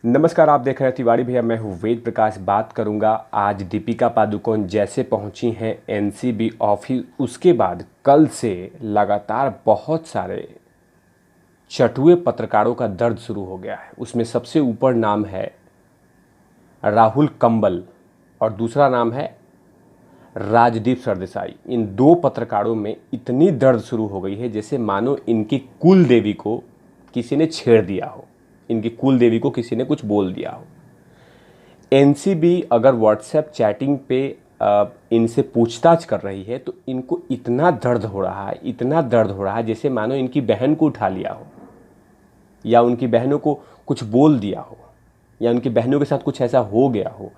नमस्कार, आप देख रहे हैं तिवारी भैया। मैं हूँ वेद प्रकाश। बात करूँगा आज दीपिका पादुकोण जैसे पहुँची हैं एनसीबी ऑफिस, उसके बाद कल से लगातार बहुत सारे चटुए पत्रकारों का दर्द शुरू हो गया है। उसमें सबसे ऊपर नाम है राहुल कंबल और दूसरा नाम है राजदीप सरदेसाई। इन दो पत्रकारों में इतनी दर्द शुरू हो गई है जैसे मानो इनकी कुल देवी को किसी ने छेड़ दिया हो, इनकी कुल देवी को किसी ने कुछ बोल दिया हो। एनसीबी अगर व्हाट्सएप चैटिंग पे इनसे पूछताछ कर रही है तो इनको इतना दर्द हो रहा है, इतना दर्द हो रहा है जैसे मानो इनकी बहन को उठा लिया हो या उनकी बहनों को कुछ बोल दिया हो या उनकी बहनों के साथ कुछ ऐसा हो गया हो।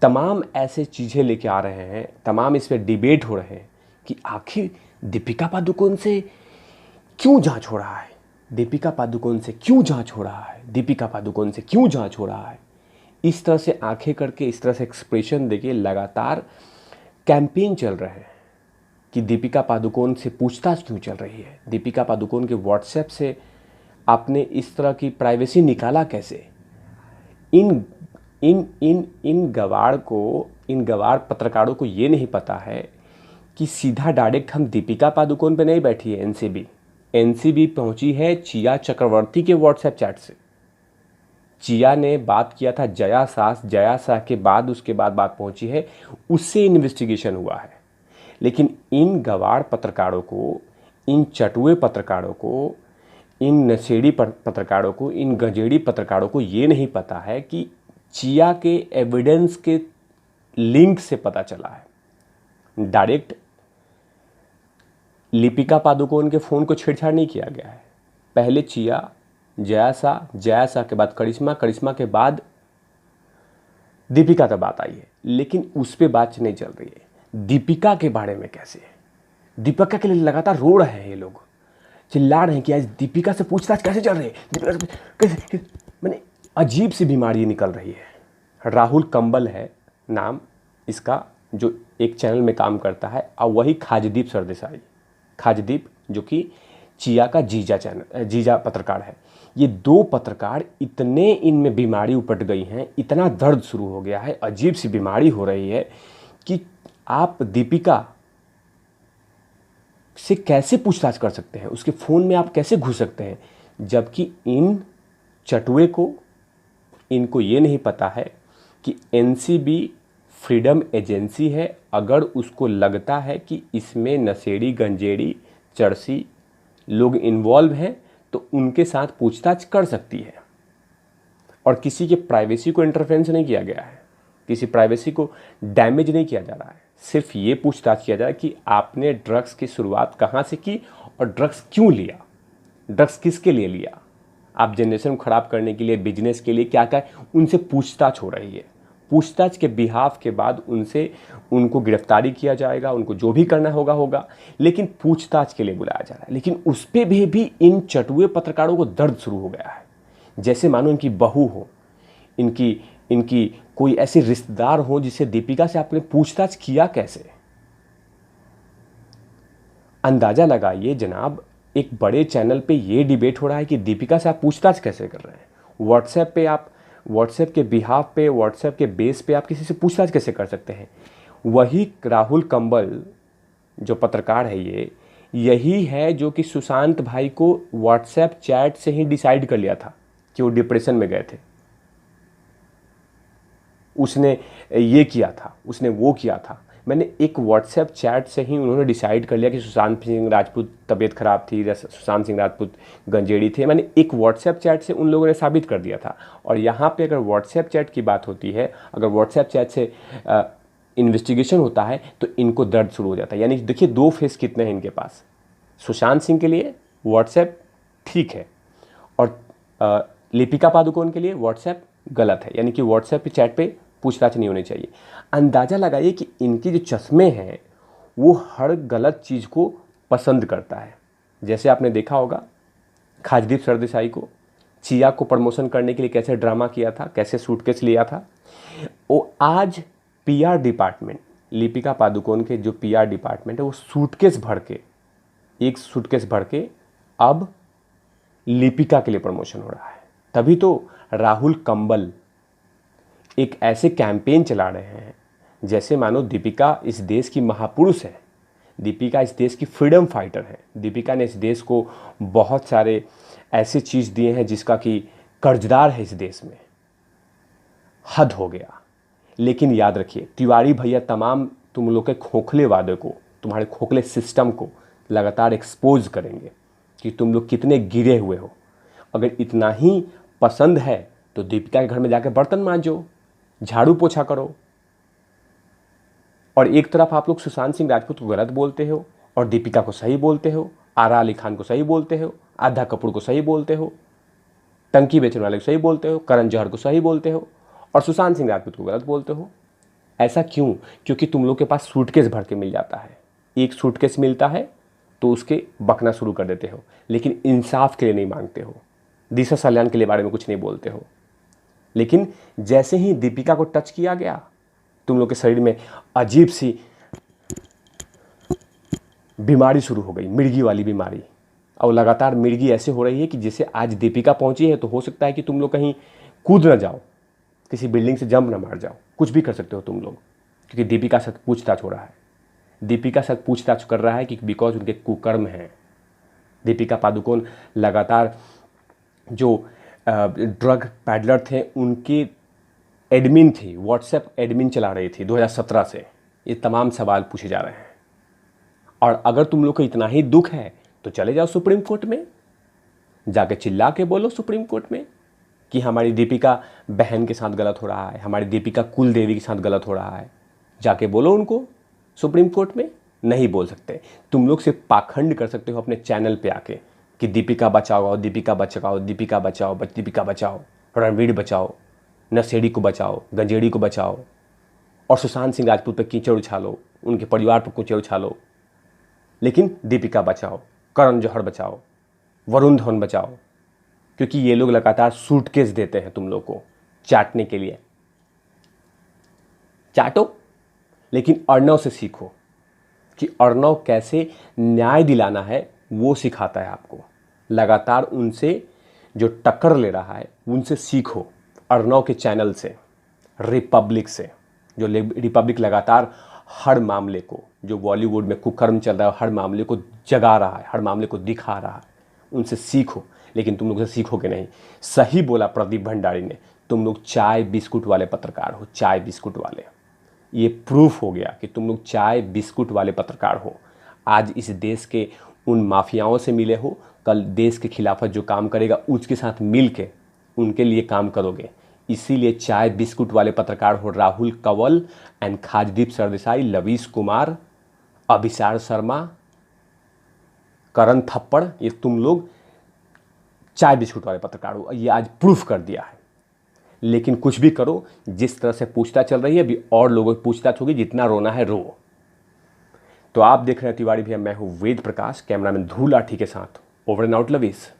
तमाम ऐसे चीज़ें लेके आ रहे हैं, तमाम इस पर डिबेट हो रहे हैं कि आखिर दीपिका पादुकोण से क्यों जांच हो रहा है, दीपिका पादुकोण से क्यों जांच हो रहा है, दीपिका पादुकोण से क्यों जांच हो रहा है। इस तरह से आंखें करके, इस तरह से एक्सप्रेशन देके लगातार कैंपेन चल रहे हैं कि दीपिका पादुकोण से पूछताछ क्यों चल रही है, दीपिका पादुकोण के व्हाट्सएप से आपने इस तरह की प्राइवेसी निकाला कैसे। इन इन इन इन गवार पत्रकारों को ये नहीं पता है कि सीधा डायरेक्ट हम दीपिका पादुकोण पे नहीं बैठी है एनसीबी पहुंची है चिया चक्रवर्ती के व्हाट्सएप चैट से। चिया ने बात किया था जया शाह के बाद उसके बाद बात पहुंची है, उससे इन्वेस्टिगेशन हुआ है। लेकिन इन गवार पत्रकारों को, इन चटुए पत्रकारों को, इन नशेड़ी पत्रकारों को, इन गंजेड़ी पत्रकारों को ये नहीं पता है कि चिया के एविडेंस के लिंक से पता चला है। डायरेक्ट दीपिका पादुकोण के फ़ोन को छेड़छाड़ नहीं किया गया है। पहले चिया, जया शाह के बाद करिश्मा के बाद दीपिका तक बात आई है, लेकिन उस पर बात नहीं चल रही है। दीपिका के बारे में कैसे है, दीपिका के लिए लगातार रो रहे हैं ये लोग, चिल्ला रहे हैं कि आज दीपिका से पूछताछ कैसे चल रही है, दीपिका से कैसे, मैंने अजीब सी बीमारी निकल रही है। राहुल कंबल है नाम इसका, जो एक चैनल में काम करता है, और वही खाजदीप सरदेसाई, खाजदीप जो कि चिया का जीजा पत्रकार है। ये दो पत्रकार, इतने इनमें बीमारी उपट गई हैं, इतना दर्द शुरू हो गया है, अजीब सी बीमारी हो रही है कि आप दीपिका से कैसे पूछताछ कर सकते हैं, उसके फ़ोन में आप कैसे घुस सकते हैं, जबकि इन चटुए को, इनको ये नहीं पता है कि एनसीबी फ्रीडम एजेंसी है। अगर उसको लगता है कि इसमें नशेड़ी गंजेड़ी चरसी लोग इन्वॉल्व हैं तो उनके साथ पूछताछ कर सकती है। और किसी के प्राइवेसी को इंटरफेरेंस नहीं किया गया है, किसी प्राइवेसी को डैमेज नहीं किया जा रहा है। सिर्फ ये पूछताछ किया जा रहा है कि आपने ड्रग्स की शुरुआत कहाँ से की और ड्रग्स क्यों लिया, ड्रग्स किसके लिए लिया, आप जनरेशन को ख़राब करने के लिए, बिजनेस के लिए क्या क्या, उनसे पूछताछ हो रही है। पूछताछ के बिहाफ के बाद उनको गिरफ्तारी किया जाएगा, उनको जो भी करना होगा, लेकिन पूछताछ के लिए बुलाया जा रहा है। लेकिन उस पर भी इन चटुए पत्रकारों को दर्द शुरू हो गया है, जैसे मानो इनकी बहू हो, इनकी कोई ऐसे रिश्तेदार हो जिससे दीपिका से आपने पूछताछ किया कैसे। अंदाज़ा लगाइए जनाब, एक बड़े चैनल पे ये डिबेट हो रहा है कि दीपिका से आप पूछताछ कैसे कर रहे हैं। व्हाट्सएप पे आप, व्हाट्सएप के बिहाफ पे, व्हाट्सएप के बेस पे आप किसी से पूछताछ कैसे कर सकते हैं। वही राहुल कंबल जो पत्रकार है, यही है जो कि सुशांत भाई को व्हाट्सएप चैट से ही डिसाइड कर लिया था कि वो डिप्रेशन में गए थे। उसने ये किया था, उसने वो किया था। मैंने एक व्हाट्सएप चैट से ही उन्होंने डिसाइड कर लिया कि सुशांत सिंह राजपूत तबीयत ख़राब थी, सुशांत सिंह राजपूत गंजेड़ी थे। मैंने एक व्हाट्सएप चैट से उन लोगों ने साबित कर दिया था। और यहाँ पे अगर व्हाट्सएप चैट की बात होती है, अगर व्हाट्सएप चैट से इन्वेस्टिगेशन होता है तो इनको दर्द शुरू हो जाता है। यानी देखिए दो फेस कितने हैं इनके पास। सुशांत सिंह के लिए व्हाट्सएप ठीक है और दीपिका पादुकोण के लिए व्हाट्सएप गलत है, यानी कि व्हाट्सएप चैट पे पूछताछ नहीं होनी चाहिए। अंदाज़ा लगाइए कि इनके जो चश्मे हैं वो हर गलत चीज़ को पसंद करता है। जैसे आपने देखा होगा खाजदीप सरदेसाई को, चिया को प्रमोशन करने के लिए कैसे ड्रामा किया था, कैसे सूटकेस लिया था। वो आज पीआर डिपार्टमेंट, दीपिका पादुकोण के जो पीआर डिपार्टमेंट है, वो एक सूटकेस भर के अब दीपिका के लिए प्रमोशन हो रहा है। तभी तो राहुल कंबल एक ऐसे कैंपेन चला रहे हैं जैसे मानो दीपिका इस देश की महापुरुष है, दीपिका इस देश की फ्रीडम फाइटर है, दीपिका ने इस देश को बहुत सारे ऐसे चीज़ दिए हैं जिसका कि कर्जदार है इस देश में। हद हो गया। लेकिन याद रखिए तिवारी भैया तमाम तुम लोग के खोखले वादे को, तुम्हारे खोखले सिस्टम को लगातार एक्सपोज करेंगे कि तुम लोग कितने गिरे हुए हो। अगर इतना ही पसंद है तो दीपिका के घर में जाकर बर्तन मांजो, झाड़ू पोछा करो। और एक तरफ आप लोग सुशांत सिंह राजपूत को गलत बोलते हो और दीपिका को सही बोलते हो, आरा अली खान को सही बोलते हो, आधा कपूर को सही बोलते हो, टंकी बेचने वाले को सही बोलते हो, करण जौहर को सही बोलते हो और सुशांत सिंह राजपूत को गलत बोलते हो। ऐसा क्यों? क्योंकि तुम लोग के पास सूटकेस भर के मिल जाता है। एक सूटकेस मिलता है तो उसके बकना शुरू कर देते हो, लेकिन इंसाफ के लिए नहीं मांगते हो, दिशा सल्यान के लिए बारे में कुछ नहीं बोलते हो। लेकिन जैसे ही दीपिका को टच किया गया तुम लोग के शरीर में अजीब सी बीमारी शुरू हो गई, मिर्गी वाली बीमारी। और लगातार मिर्गी ऐसे हो रही है कि जैसे आज दीपिका पहुंची है तो हो सकता है कि तुम लोग कहीं कूद ना जाओ, किसी बिल्डिंग से जंप ना मार जाओ, कुछ भी कर सकते हो तुम लोग, क्योंकि दीपिका साथ पूछताछ हो रहा है। दीपिका साथ पूछताछ कर रहा है कि बिकॉज उनके कुकर्म हैं। दीपिका पादुकोण लगातार जो ड्रग पैडलर थे उनकी एडमिन थी, व्हाट्सएप एडमिन चला रही थी 2017 से। ये तमाम सवाल पूछे जा रहे हैं। और अगर तुम लोग को इतना ही दुख है तो चले जाओ सुप्रीम कोर्ट में, जाके चिल्ला के बोलो सुप्रीम कोर्ट में कि हमारी दीपिका बहन के साथ गलत हो रहा है, हमारी दीपिका कुल देवी के साथ गलत हो रहा है। जाके बोलो उनको सुप्रीम कोर्ट में। नहीं बोल सकते। तुम लोग सिर्फ पाखंड कर सकते हो अपने चैनल पे आके कि दीपिका बचाओ, दीपिका बचाओ, दीपिका बचाओ, दीपिका बचाओ, रणवीर बचाओ, नशेड़ी को बचाओ, गंजेड़ी को बचाओ और सुशांत सिंह राजपूत पर कीचड़ उछालो, उनके परिवार पर कीचड़ उछालो। लेकिन दीपिका बचाओ, करण जौहर बचाओ, वरुण धवन बचाओ, क्योंकि ये लोग लगातार सूटकेस देते हैं तुम लोग को चाटने के लिए। चाटो, लेकिन अर्णव से सीखो कि अर्णव कैसे न्याय दिलाना है, वो सिखाता है आपको। लगातार उनसे जो टक्कर ले रहा है उनसे सीखो, अर्णव के चैनल से, रिपब्लिक से। जो रिपब्लिक लगातार हर मामले को, जो बॉलीवुड में कुकर्म चल रहा है, हर मामले को जगा रहा है, हर मामले को दिखा रहा है, उनसे सीखो। लेकिन तुम लोग से सीखोगे नहीं। सही बोला प्रदीप भंडारी ने, तुम लोग चाय बिस्कुट वाले पत्रकार हो, चाय बिस्कुट वाले। ये प्रूफ हो गया कि तुम लोग चाय बिस्कुट वाले पत्रकार हो। आज इस देश के उन माफियाओं से मिले हो, कल देश के खिलाफ जो काम करेगा उसके साथ मिल के उनके लिए काम करोगे। इसीलिए चाय बिस्कुट वाले पत्रकार हो। राहुल कंवल एंड खाजदीप सरदेसाई, लवीश कुमार, अभिसार शर्मा, करण थप्पड़, ये तुम लोग चाय बिस्कुट वाले पत्रकार हो। ये आज प्रूफ कर दिया है। लेकिन कुछ भी करो, जिस तरह से पूछताछ चल रही है अभी और लोगों की पूछताछ होगी, जितना रोना है रो। तो आप देख रहे हैं तिवारी भैया, मैं हूं वेद प्रकाश, कैमरामैन ध्रुव लाठी के साथ। Over and out, Lovish.